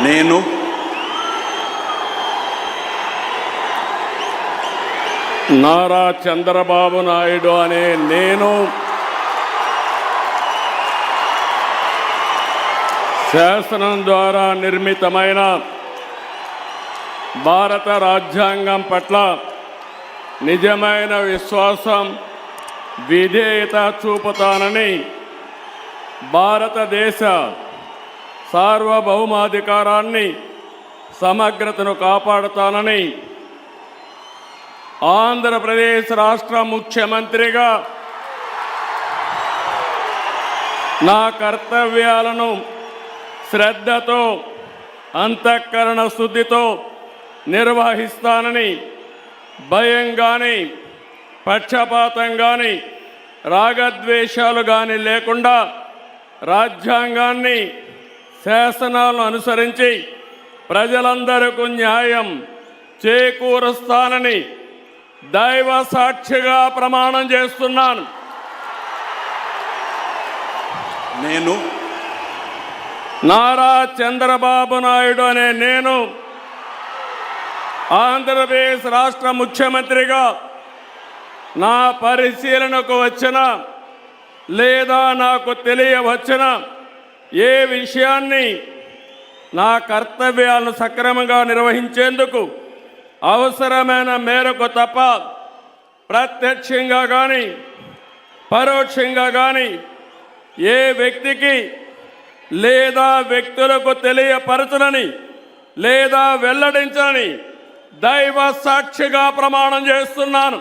నేను నారా చంద్రబాబు నాయుడు అనే నేను శాసనం ద్వారా నిర్మితమైన భారత రాజ్యాంగం పట్ల నిజమైన విశ్వాసం, విధేయత చూపుతానని, భారతదేశ సార్వభౌమాధికారాన్ని, సమగ్రతను కాపాడుతానని ఆంధ్రప్రదేశ్ రాష్ట్ర ముఖ్యమంత్రిగా నా కర్తవ్యాలను శ్రద్ధతో, అంతఃకరణ శుద్ధితో నిర్వహిస్తానని, భయం కానీ, పక్షపాతం కానీ, రాగద్వేషాలు కానీ లేకుండా రాజ్యాంగాన్ని, శాసనాలను అనుసరించి ప్రజలందరికీ న్యాయం చేకూరుస్తానని దైవ సాక్షిగా ప్రమాణం చేస్తున్నాను. నేను నారా చంద్రబాబు నాయుడు అనే నేను ఆంధ్రప్రదేశ్ రాష్ట్ర ముఖ్యమంత్రిగా నా పరిశీలనకు వచ్చిన లేదా నాకు తెలియవచ్చిన ఏ విషయాన్ని నా కర్తవ్యాలను సక్రమంగా నిర్వహించేందుకు అవసరమైన మేరకు తప్ప ప్రత్యక్షంగా కానీ పరోక్షంగా కానీ ఏ వ్యక్తికి లేదా వ్యక్తులకు తెలియపరచనని లేదా వెల్లడించని దైవ సాక్షిగా ప్రమాణం చేస్తున్నాను.